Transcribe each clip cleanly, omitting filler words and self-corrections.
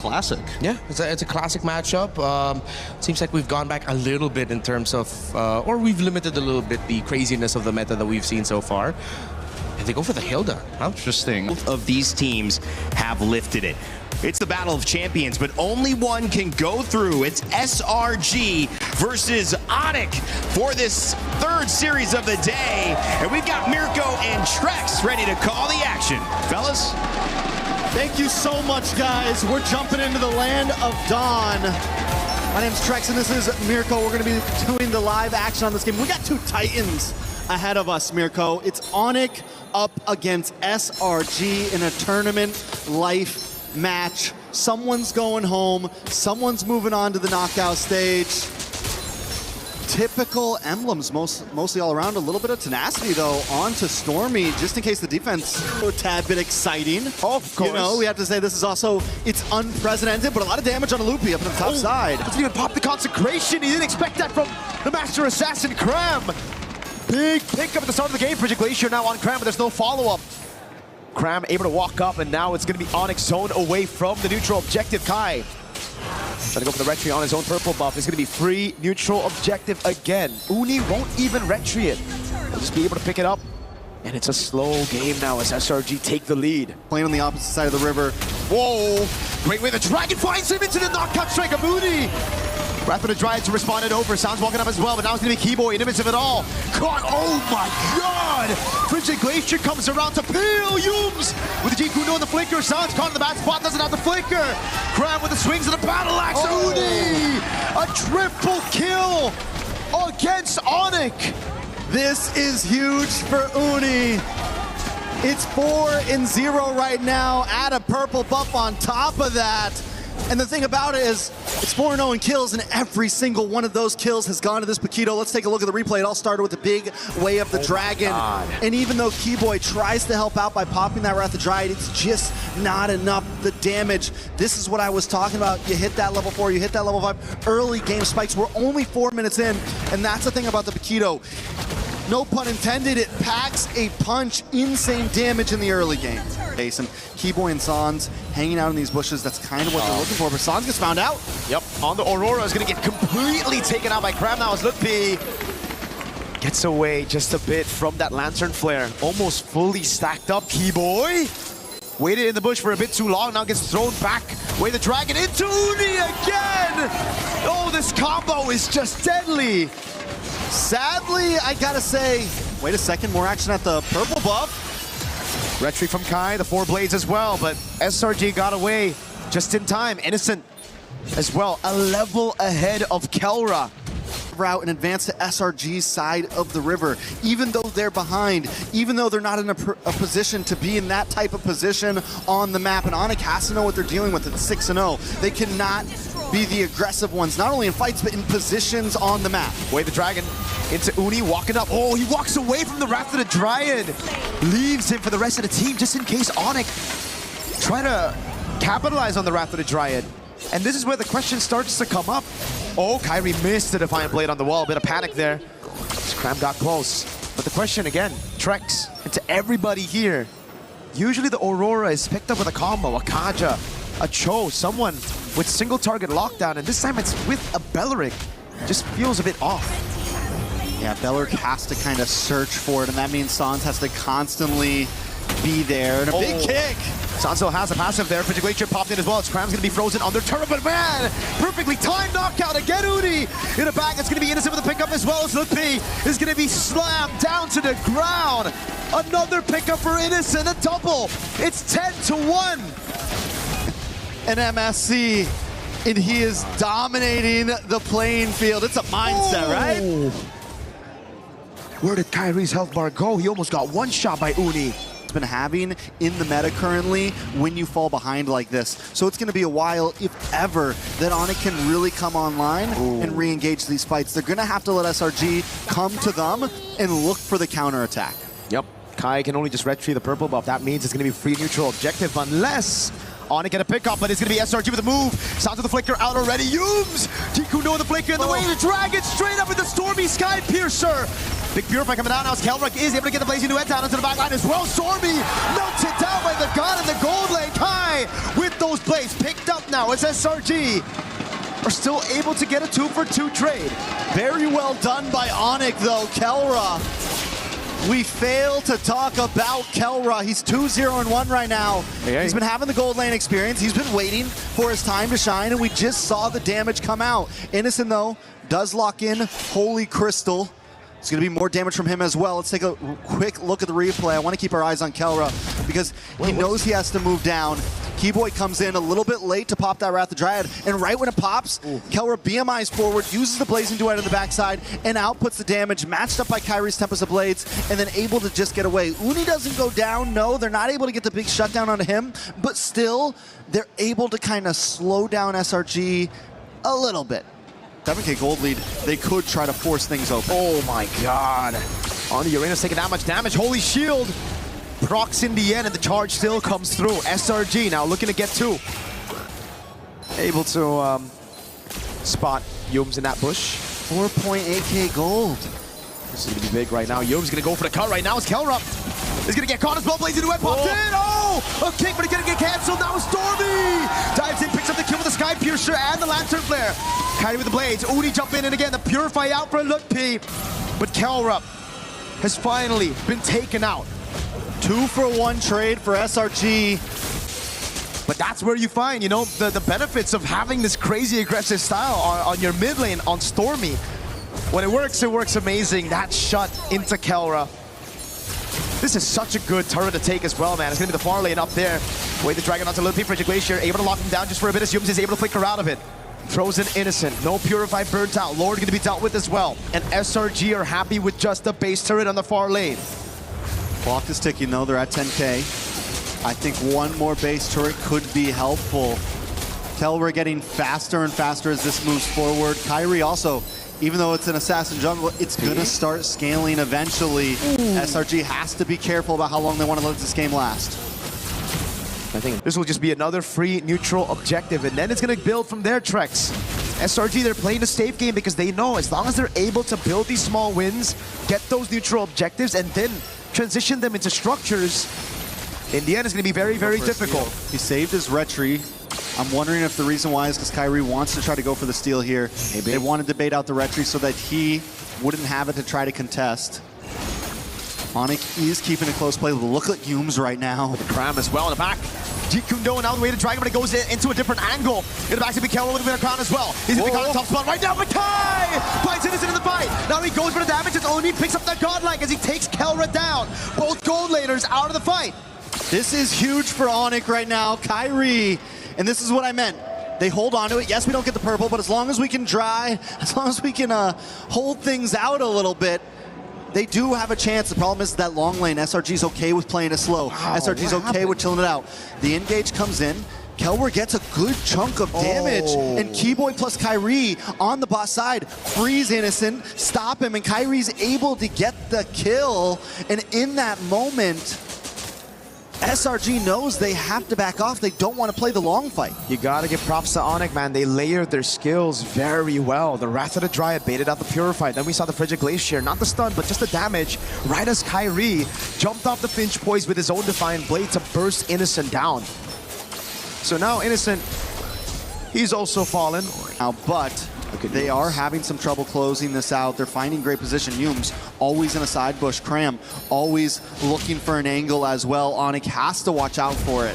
Classic. Yeah, it's a classic matchup. Seems like we've gone back a little bit in terms of, or we've limited a little bit the craziness of the meta that we've seen so far. And they go for the Hilda. How Interesting. Both of these teams have lifted it. It's the battle of champions, but only one can go through. It's SRG versus Onic for this third series of the day. And we've got Mirko and Trex ready to call the action. Fellas? Thank you so much, guys. We're jumping into the land of Dawn. My name's Trex, and this is Mirko. We're going to be doing the live action on this game. We got two Titans ahead of us, Mirko. It's Onic up against SRG in a tournament life match. Someone's going home. Someone's moving on to the knockout stage. Typical emblems, mostly all around. A little bit of tenacity, though, on to Stormy, just in case the defense a tad bit exciting. Of course. You know, we have to say this is also, it's unprecedented, but a lot of damage on a Loopy up on the top side. Doesn't even pop the consecration. He didn't expect that from the Master Assassin, Cram. Big pickup at the start of the game. Frigid Glacier now on Cram, but there's no follow-up. Cram able to walk up, and now it's going to be Onic zone away from the neutral objective. Kai trying to go for the retry on his own purple buff. It's going to be free neutral objective again. Uni won't even retry it. He'll just be able to pick it up. And it's a slow game now as SRG take the lead. Playing on the opposite side of the river. Whoa! Great way the Dragon finds him into the knockout strike of Uni. Wrath of the Dryad to respond it over. Sounds walking up as well, but now it's going to be Keyboy in the midst of it all. Caught, oh my god! Frigid Glacier comes around to peel Yums with the G-Kuno and the flicker. Sounds caught in the bad spot, doesn't have the flicker. Cram with the swings of the battle axe. Uni! A triple kill against Onic. This is huge for Uni. It's 4-0 right now. Add a purple buff on top of that. And the thing about it is, it's 4-0 in kills, and every single one of those kills has gone to this Paquito. Let's take a look at the replay. It all started with the big way of the dragon. And even though Keyboy tries to help out by popping that Wrath of Dryad, it's just not enough. The damage, this is what I was talking about. You hit that level 4, you hit that level 5. Early game spikes. We're only 4 minutes in, and that's the thing about the Paquito. No pun intended, it packs a punch, insane damage in the early game. And Keyboy and Sans hanging out in these bushes, that's kind of what they're looking for, but Sans gets found out. Yep, on the Aurora is going to get completely taken out by Cram now as Lutpi gets away just a bit from that Lantern Flare. Almost fully stacked up, Keyboy. Waited in the bush for a bit too long, now gets thrown back. Way the Dragon into Uni again! Oh, this combo is just deadly. Sadly, I gotta say, wait a second, more action at the purple buff. Retry from Kai, the 4 blades as well, but SRG got away just in time. Innocent as well, a level ahead of Kelra. Route and advance to SRG's side of the river. Even though they're behind, even though they're not in a position to be in that type of position on the map, and Onic has to know what they're dealing with at 6-0. They cannot be the aggressive ones, not only in fights, but in positions on the map. Way the Dragon into Uni, walking up. Oh, he walks away from the Wrath of the Dryad. Leaves him for the rest of the team, just in case Onic try to capitalize on the Wrath of the Dryad. And this is where the question starts to come up. Oh, Kyrie missed the Defiant Blade on the wall. A bit of panic there. Cram got close. But the question again, Trex, and to everybody here, usually the Aurora is picked up with a combo, a Kaja, a Cho, someone with single target lockdown, and this time it's with a Belleric. Just feels a bit off. Yeah, Belleric has to kind of search for it, and that means Sans has to constantly be there. And a big kick. Sanso has a passive there. Frigid Glacier popped in as well. It's Cram's going to be frozen on their turret, but man, perfectly timed knockout again. Uni in a bag. It's going to be Innocent with a pickup as well as Lutpi is going to be slammed down to the ground. Another pickup for Innocent, a double. It's 10-1. An MSC, and he is dominating the playing field. It's a mindset, right? Where did Kyrie's health bar go? He almost got one shot by Uni. Been having in the meta currently when you fall behind like this. So it's going to be a while, if ever, that Onic can really come online and re-engage these fights. They're going to have to let SRG come to them and look for the counterattack. Yep, Kai can only just retry the purple buff. That means it's going to be free neutral objective unless Onic get a pickup, but it's going to be SRG with a move. Sounds of the flicker out already. Yums! G-Kuno the flicker in the way. The Dragon straight up with the Stormy Sky Piercer. Big Purify coming down now as Kelrock is able to get the Blazing Duet down into the back line as well. Stormy melted down by the god in the gold lane. Kai with those blades picked up now as SRG are still able to get a 2-for-2 trade. Very well done by Onic though, Kelra. We fail to talk about Kelra. He's 2-0-1 right now. He's been having the gold lane experience. He's been waiting for his time to shine, and we just saw the damage come out. Innocent though does lock in Holy Crystal. It's going to be more damage from him as well. Let's take a quick look at the replay. I want to keep our eyes on Kelra because he knows he has to move down. Keyboy comes in a little bit late to pop that Wrath of Dryad, and right when it pops, Kelra BMIs forward, uses the Blazing Duet on the backside, and outputs the damage, matched up by Kyrie's Tempest of Blades, and then able to just get away. Uni doesn't go down, no, they're not able to get the big shutdown onto him, but still, they're able to kind of slow down SRG a little bit. 7K gold lead, they could try to force things open. Oh my god. On the Uranus taking that much damage. Holy Shield procs in the end, and the charge still comes through. SRG now looking to get 2. Able to spot Yums in that bush. 4.8k gold. This is going to be big right now. Yums going to go for the cut right now. It's Kelrup. He's going to get caught as well. Blazing Duet popped in. Oh! A kick, but he's going to get canceled. Now Stormy dives in, picks up the kill with the Sky Piercer and the Lantern Flare. Kyrie with the blades. Uni jump in, and again, the Purify out for Lutpi. But Kelrup has finally been taken out. 2-for-1 trade for SRG. But that's where you find, you know, the benefits of having this crazy aggressive style on your mid lane on Stormy. When it works amazing. That shot into Kelra. This is such a good turret to take as well, man. It's gonna be the far lane up there. Wait the dragon onto Lil P Frigid Glacier, able to lock him down just for a bit as Yums is able to flicker out of it. Throws an Innocent, no Purify burnt out. Lord gonna be dealt with as well. And SRG are happy with just the base turret on the far lane. Clock is ticking though, they're at 10k. I think one more base turret could be helpful. Kelra getting faster and faster as this moves forward. Kyrie also, even though it's an assassin jungle, it's gonna start scaling eventually. SRG has to be careful about how long they want to let this game last. I think this will just be another free neutral objective, and then it's gonna build from there, Trex. SRG, they're playing a safe game because they know as long as they're able to build these small wins, get those neutral objectives, and then transition them into structures, in the end it's gonna be very, very difficult. He saved his retry. I'm wondering if the reason why is because Kyrie wants to try to go for the steal here. Maybe. They wanted to bait out the retry so that he wouldn't have it to try to contest. Onic is keeping a close play. Look at Yums right now. The Cram as well in the back. Jeet Kundo now the way to Dragon, but it goes into a different angle. In the back to Mikael with the crown as well. He's in the top spot right now, but Kai finds Innocent in the fight. Now he goes for the damage as Oni picks up the godlike as he takes Kelra down. Both gold laners out of the fight. This is huge for Onic right now. Kyrie, and this is what I meant. They hold on to it. Yes, we don't get the purple, but as long as we can dry, as long as we can hold things out a little bit, they do have a chance. The problem is that long lane, SRG's okay with playing it slow. Wow, SRG's okay with chilling it out. The engage comes in. Kelwer gets a good chunk of damage, and Keyboy plus Kyrie on the bot side freeze Innocent, stop him, and Kyrie's able to get the kill. And in that moment, SRG knows they have to back off. They don't want to play the long fight. You gotta give props to Onic, man. They layered their skills very well. The Wrath of the Dryad baited out the Purify. Then we saw the Frigid Glacier. Not the stun, but just the damage. Right as Kyrie jumped off the Finch Poise with his own Defiant Blade to burst Innocent down. So now Innocent, he's also fallen. Now, but they are having some trouble closing this out. They're finding great position. Yums always in a side bush. Cram always looking for an angle as well. Onic has to watch out for it.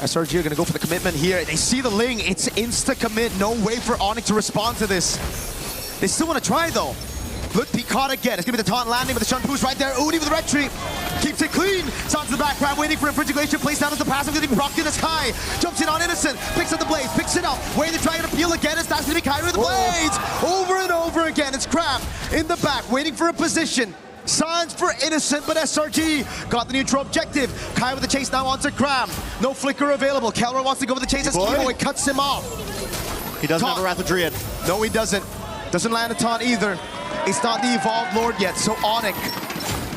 SRG are gonna go for the commitment here. They see the Ling. It's insta commit. No way for Onic to respond to this. They still want to try though. Look, P caught again. It's gonna be the taunt landing with the Shun boost right there. Udi with the red tree. Keeps it clean. Sounds to the background, waiting for a Frigid Glacier. Plays down as the passive, getting rocked in the sky. Jumps in on Innocent. Picks up the blades, picks it up. Waiting to try and appeal again. It's that's gonna be Kyrie with the blades. Over and over again. It's Crab in the back, waiting for a position. Signs for Innocent, but SRG got the neutral objective. Kai with the chase now onto Cram. No flicker available. Kelra wants to go with the chase as Keyboy cuts him off. He doesn't have a Wrath of Dryad. No, he doesn't. Doesn't land a taunt either. It's not the Evolved Lord yet, so Onic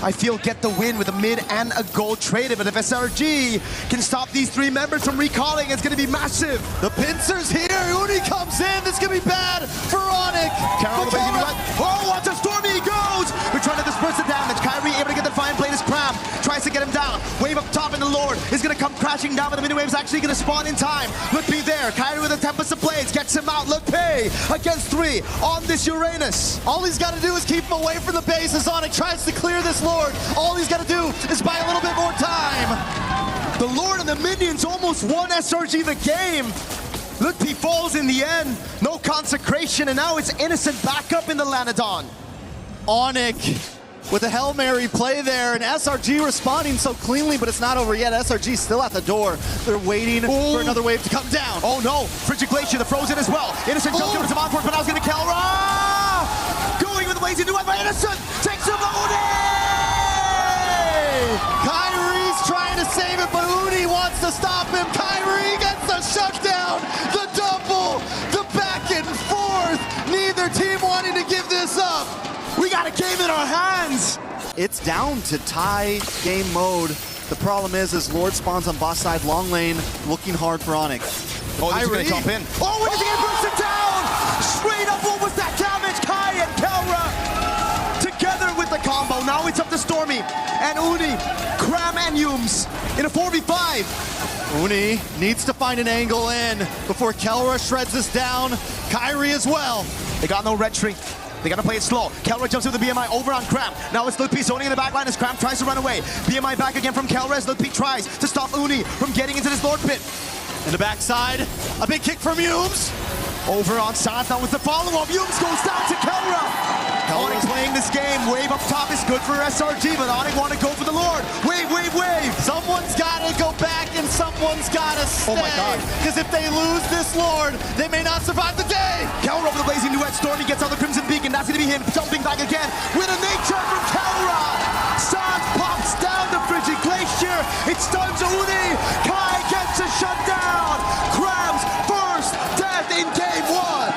I feel, get the win with a mid and a gold traded. But if SRG can stop these three members from recalling, it's going to be massive. The pincer's here. Uni comes in. This is going to be bad for Onic. Oh, onto Stormy he goes. We're trying to disperse the damage. Kyrie able to get the fine blade as Cram tries to get him down. Wave up top, and the Lord is going to come crashing down, but the mini wave's actually going to spawn in time. Look be there. Kyrie with a Tempest of Blades gets him out. Look pay against 3 on this Uranus. All he's got to do is keep him away from the base as Onic tries to clear this Lord. All he's got to do is buy a little bit more time. The Lord and the minions almost won SRG the game. Look, he falls in the end. No consecration, and now it's Innocent back up in the Lanadon. Onic with a Hail Mary play there, and SRG responding so cleanly, but it's not over yet. SRG still at the door. They're waiting for another wave to come down. Oh no, Frigid Glacier, the frozen as well. Innocent jumps over to Monfort, but now he's going to kill going with the lazy new one by Innocent. Takes him Kyrie's trying to save it, but Uni wants to stop him. Kyrie gets the shutdown, the double, the back and forth. Neither team wanting to give this up. We got a game in our hands. It's down to tie game mode. The problem is Lord spawns on boss side long lane, looking hard for Onic. Oh, he's going to jump in. Oh, when is he going to burst it down? Straight up, what was that damage? Kai and Kelra together with the combo. Now it's up to Stormy and Uni, Cram and Yums in a 4v5. Uni needs to find an angle in before Kelra shreds this down. Kyrie as well. They got no red tree. They gotta play it slow. Kelra jumps with the BMI over on Cram. Now it's Lutpi zoning in the backline as Cram tries to run away. BMI back again from Kelra as Lutpi tries to stop Uni from getting into this Lord pit. In the backside, a big kick from Yums. Over on Sans now with the follow-up. Yums goes down to Kelra. Onic playing this game. Wave up top is good for SRG, but Onic want to go for the Lord. Wave, wave, wave. Someone's got to go back and someone's got to stay. Oh my God. Because if they lose this Lord, they may not survive the day. Kelra over the blazing duet. Stormy gets on the Crimson Beacon. That's going to be him jumping back again with a nature from Kelra. Sans pops down the Frigid Glacier. It stuns Uni. Kai gets a shutdown. Cram's first death in game 1.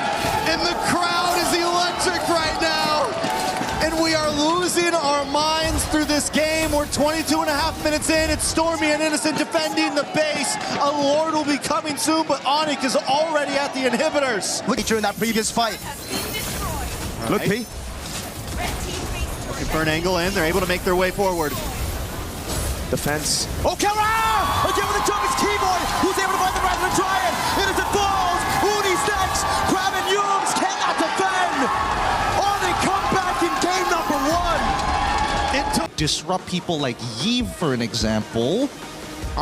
And the crowd is electric right now. And we are losing our minds through this game. We're 22.5 minutes in. It's Stormy and Innocent defending the base. A Lord will be coming soon, but Onic is already at the inhibitors. Look at you in that previous fight. Look, P. Looking for an angle in. They're able to make their way forward. Defense. Oh, Kelra! Again with the jump, it's Keyboard, who's able to find the Rattler Giant. Innocent falls. Uni's next. Crab and Yums cannot defend. Onic come back in game number 1. Disrupt people like Yves, for an example.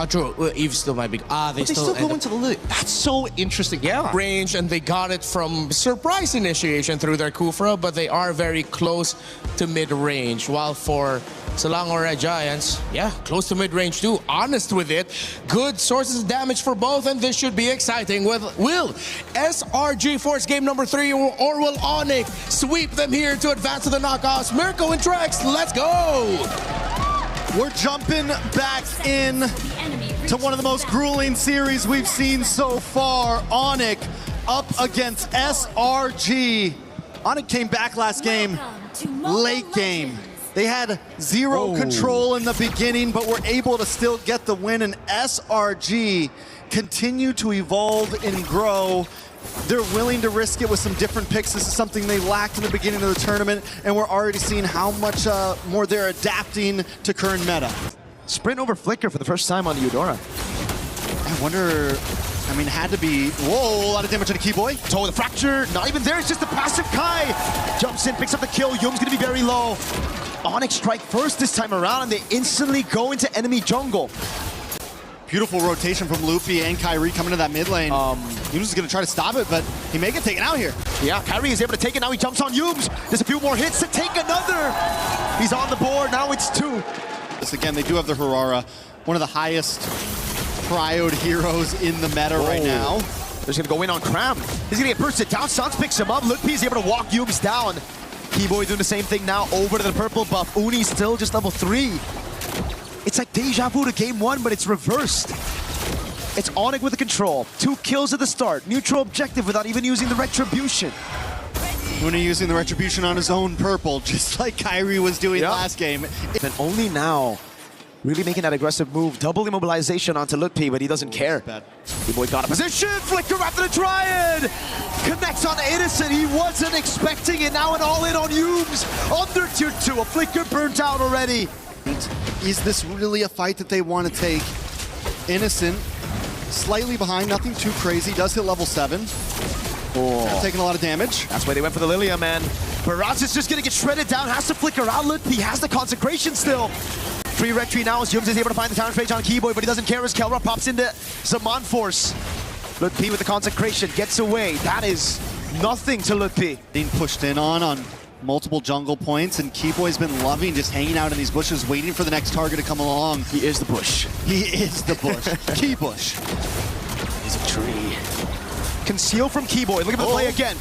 True. Eve's still might be. They still go into the lead. That's so interesting. Yeah. Range, and they got it from surprise initiation through their Kufra, but they are very close to mid-range. While for Selangor Giants, yeah, close to mid-range too. Honest with it. Good sources of damage for both, and this should be exciting. Will SRG force game number 3, or will Onic sweep them here to advance to the knockouts? Mirko and Trex, let's go! We're jumping back in to one of the most grueling series we've seen so far. Onic up against SRG. Onic came back last game, late game. They had zero control in the beginning, but were able to still get the win, and SRG continue to evolve and grow. They're willing to risk it with some different picks. This is something they lacked in the beginning of the tournament, and we're already seeing how much more they're adapting to current meta. Sprint over Flicker for the first time on the Eudora. I wonder, I mean, had to be, whoa, a lot of damage on the Keyboy. Toe the fracture, not even there, it's just the passive Kai. Jumps in, picks up the kill, Yum's gonna be very low. Onic strike first this time around, and they instantly go into enemy jungle. Beautiful rotation from Luffy and Kyrie coming to that mid lane. Yums is going to try to stop it, but he may get taken out here. Yeah, Kyrie is able to take it. Now he jumps on Yums. There's a few more hits to take another. He's on the board. Now it's 2. This again, they do have the Harara, one of the highest prioed heroes in the meta right now. He's going to go in on Cram. He's going to get bursted down. Sans picks him up. Luffy's able to walk Yums down. Keyboy doing the same thing now over to the purple buff. Uni still just level 3. It's like deja vu to game 1, but it's reversed. It's Onic with the control. 2 kills at the start. Neutral objective without even using the retribution. Uni using the retribution on his own purple, just like Kyrie was doing last game. And only now, really making that aggressive move. Double immobilization onto Lutpi, but he doesn't care. B-Boy got a position, flicker after the Triad! Connects on Innocent, he wasn't expecting it. Now an all-in on Humes, under tier 2, a flicker burnt out already. Is this really a fight that they want to take? Innocent, slightly behind, nothing too crazy, does hit level 7. Taking a lot of damage. That's why they went for the Lilia, man. Baraz is just gonna get shredded down, has to flicker out. Lutpi has the consecration still. Free retry now as Humes is able to find the talent page on Keyboy, but he doesn't care as Kelra pops into Zaman Force. Lutpi with the consecration, gets away. That is nothing to Lutpi. Being pushed in on multiple jungle points, and Keyboy's been loving just hanging out in these bushes, waiting for the next target to come along. He is the bush. He is the bush. Key bush. He's a tree. Conceal from Keyboy. Look at the play again.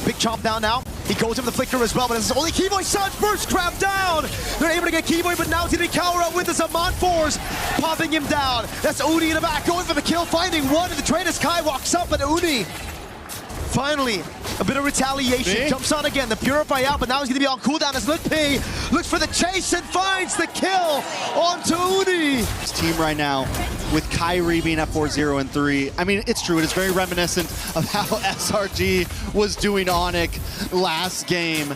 Big chomp down now. He goes in the flicker as well, but it's only Keyboy's son. First grab down. They're able to get Keyboy, but now it's going to be Kaura with the Zaman Force, popping him down. That's Uni in the back, going for the kill, finding one, and the Trader Sky walks up, and Uni finally a bit of retaliation. Jumps on again, the Purify out, but now he's going to be on cooldown as Lutpi looks for the chase and finds the kill onto Uni. This team right now, with Kyrie being at 4-0 and 3. I mean, it's true. It is very reminiscent of how SRG was doing Onic last game.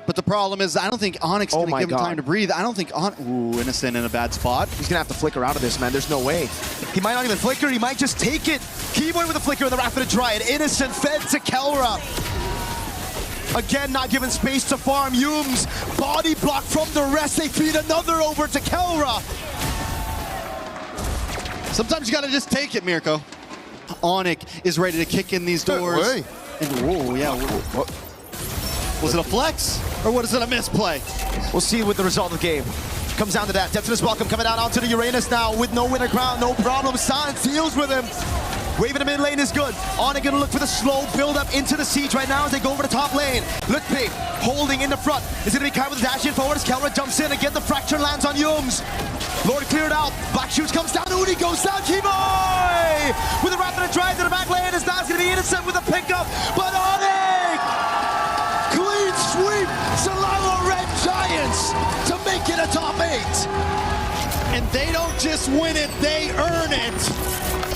But the problem is, I don't think Onic's going to give him time to breathe. I don't think Ooh, Innocent in a bad spot. He's going to have to flicker out of this, man. There's no way. He might not even flicker. He might just take it. Keyboy with a flicker in the Wrath of the Dryad. Innocent fed to Kelra. Again, not given space to farm. Humes, body block from the rest. They feed another over to Kelra. Sometimes you got to just take it, Mirko. Onic is ready to kick in these doors. And whoa, yeah. Was it a flex? Or what is it, a misplay? We'll see with the result of the game. Comes down to that. Detonus Welcome coming down onto the Uranus now with no winner crown, no problem. Silence deals with him. Wave in the mid lane is good. Onic gonna look for the slow build up into the siege right now as they go over the top lane. Lutpi holding in the front. It's gonna be Kai with the dash in forward as Kelra jumps in. Again, the fracture lands on Humes. Lord cleared out. Black Shoots comes down. Uni goes down. Keyboy with a rapid drive to the back lane. It's now gonna be Innocent with a pickup. But Onic! Clean sweep. Selangor Red Giants to make it a top 8. And they don't just win it, they earn it.